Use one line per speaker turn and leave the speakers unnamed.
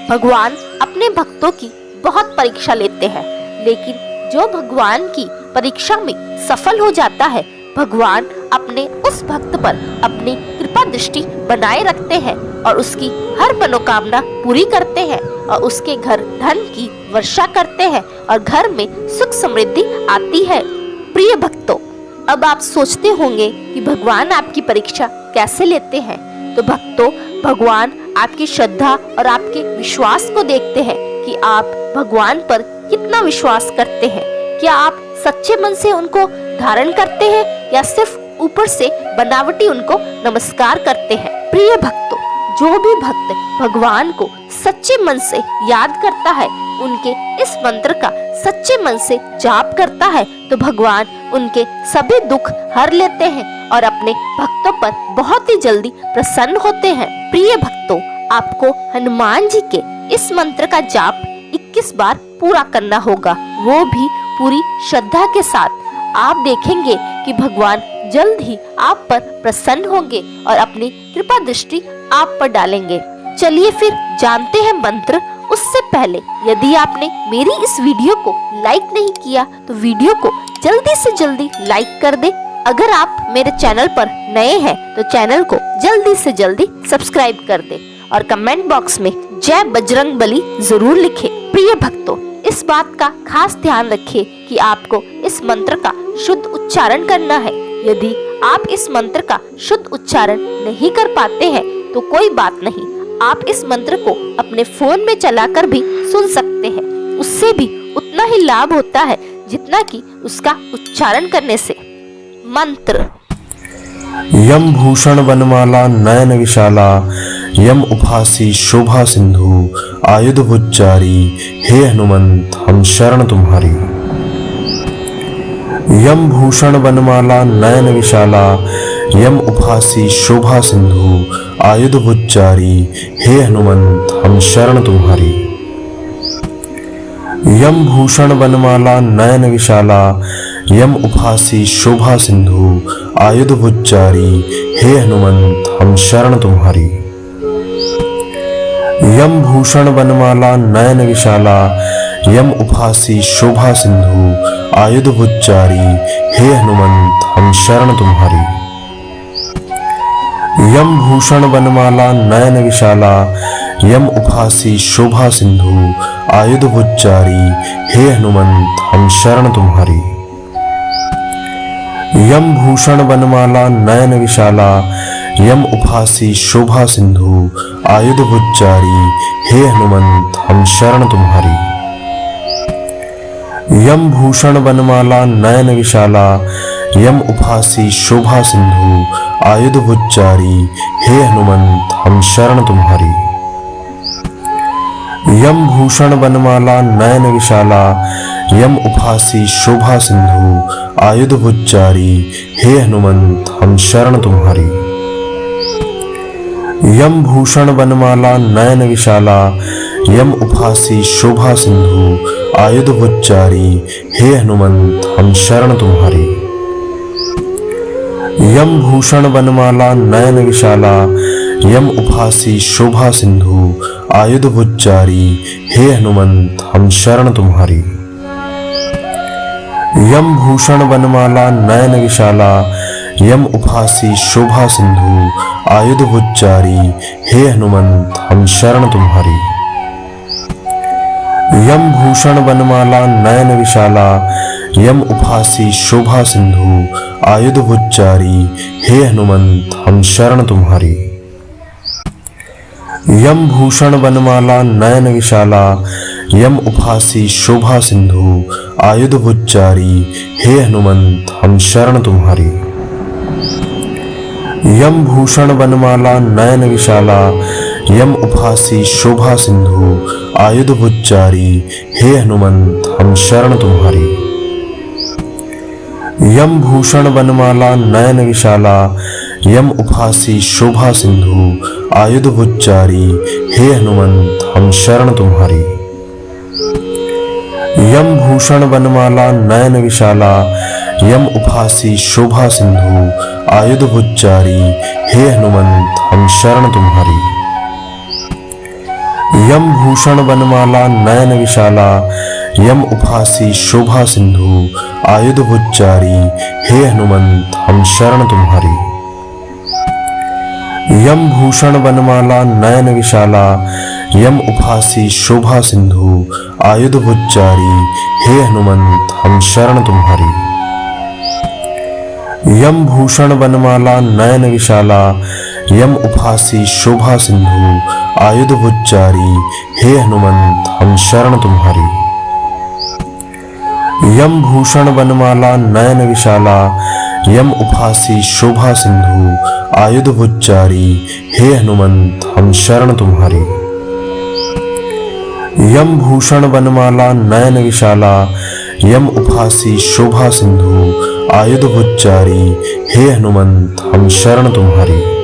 भगवान अपने भक्तों की बहुत परीक्षा लेते हैं, लेकिन जो भगवान की परीक्षा में सफल हो जाता है, भगवान अपने उस भक्त पर अपनी कृपा दृष्टि बनाए रखते हैं और उसकी हर मनोकामना पूरी करते हैं और उसके घर धन की वर्षा करते हैं और घर में सुख समृद्धि आती है। प्रिय भक्तों, अब आप सोचते होंगे कि भगवान आपकी परीक्षा कैसे लेते हैं। तो भक्तों, भगवान आपकी श्रद्धा और आपके विश्वास को देखते हैं कि आप भगवान पर कितना विश्वास करते हैं। क्या आप सच्चे मन से उनको धारण करते हैं या सिर्फ ऊपर से बनावटी उनको नमस्कार करते हैं। प्रिय भक्तों, जो भी भक्त भगवान को सच्चे मन से याद करता है, उनके इस मंत्र का सच्चे मन से जाप करता है, तो भगवान उनके सभी दुख हर लेते हैं और अपने भक्तों पर बहुत ही जल्दी प्रसन्न होते हैं। प्रिय भक्तों, आपको हनुमान जी के इस मंत्र का जाप 21 बार पूरा करना होगा, वो भी पूरी श्रद्धा के साथ। आप देखेंगे कि भगवान जल्द ही आप पर प्रसन्न होंगे और अपनी कृपा दृष्टि आप पर डालेंगे। चलिए फिर जानते हैं मंत्र। उससे पहले यदि आपने मेरी इस वीडियो को लाइक नहीं किया तो वीडियो को जल्दी से जल्दी लाइक कर दे। अगर आप मेरे चैनल पर नए हैं तो चैनल को जल्दी से जल्दी सब्सक्राइब कर दे और कमेंट बॉक्स में जय बजरंगबली जरूर लिखें। प्रिय भक्तों, इस बात का खास ध्यान रखिए कि आपको इस मंत्र का शुद्ध उच्चारण करना है। यदि आप इस मंत्र का शुद्ध उच्चारण नहीं कर पाते हैं तो कोई बात नहीं, आप इस मंत्र को अपने फोन में चलाकर भी सुन सकते हैं। उससे भी उतना ही लाभ होता है जितना कि उसका उच्चारण करने से। मंत्र।
यम भूषण वनमाला नयन विशाला, यम उभासी शोभा सिंधु, आयुध भुजारी, हे हनुमंत हम शरण तुम्हारी। यम भूषण वनमाला नयन विशाला, यम उभासी शोभा सिंधु, आयुध भुजारी, हे हनुमंत हम शरण तुम्हारी। यम भूषण वनमाला नयन विशाला, यम उभासी शोभा सिंधु, आयुध भुजारी, हे हनुमंत हम शरण तुम्हारी। यम भूषण वनमाला नयन विशाला, यम उभासी शोभा सिंधु, आयुध भुजारी, हे हनुमंत हम शरण तुम्हारी। यम भूषण वनमाला नयन विशाला, यम उभासी शोभा सिंधु, आयुध भुजारी, हे हनुमंत हम शरण तुम्हारी। यम भूषण वनमाला नयन विशाला, यम उभासी शोभा सिंधु, आयुध भुजारी, हे हनुमंत हम शरण तुम्हारी। यम भूषण वनमाला नयन विशाला, यम उभासी शोभा सिंधु, आयुध भुजारी, हे हनुमंत हम शरण तुम्हारी। यम भूषण वनमाला नयन विशाला, यम उभासी शोभा सिंधु, आयुध भुजारी, हे हनुमंत हम शरण तुम्हारी। यम भूषण वनमाला नयन विशाला, यम उभासी शोभा सिंधु, आयुध भुजारी, हे हनुमंत हम शरण तुम्हारी। यम भूषण वनमाला नयन विशाला, यम उभासी शोभा सिंधु, आयुध भुजारी, हे हनुमंत हम शरण तुम्हारी। यम भूषण वनमाला नयन विशाला, यम उभासी शोभा सिंधु, आयुध भुजारी, हे हनुमंत हम शरण तुम्हारी। यम भूषण वनमाला नयन विशाला, यम उभासी शोभा सिंधु, आयुध भुजारी, हे हनुमंत हम शरण तुम्हारी। यम भूषण वनमाला नयन विशाला, यम उभासी शोभा सिंधु, आयुध भुजारी, हे हनुमंत हम शरण तुम्हारी। यम भूषण वनमाला नयन विशाला, यम उभासी शोभा सिंधु, आयुध भुजारी, हे हनुमंत हम शरण तुम्हारी। यम भूषण वनमाला नयन विशाला, यम उभासी शोभा सिंधु, आयुध भुजारी, हे हनुमंत हम शरण तुम्हारी। यम भूषण वनमाला नयन विशाला, यम उभासी शोभा सिंधु, आयुध भुजारी, हे हनुमंत हम शरण तुम्हारी। यम भूषण वनमाला नयन विशाला यम उपहासी शोभा सिंधु आयुध भुजारी हे हनुमंत हम शरण तुम्हारी। यम भूषण वनमाला नयन विशाला यम उपहासी शोभा सिंधु आयुध भुजारी हे हनुमंत हम शरण तुम्हारी। यम भूषण वनमाला नयन विशाला यम उपहासी शोभा सिंधु आयुध भुजारी हे हनुमंत हम शरण तुम्हारी। यम भूषण वनमाला नयन विशाला यम उपहासी शोभा सिंधु आयुध भुजारी हे हनुमंत हम शरण तुम्हारी। यम भूषण वनमाला नयन विशाला यम उपहासी शोभा सिंधु आयुध भुजारी हे हनुमंत हम शरण तुम्हारी।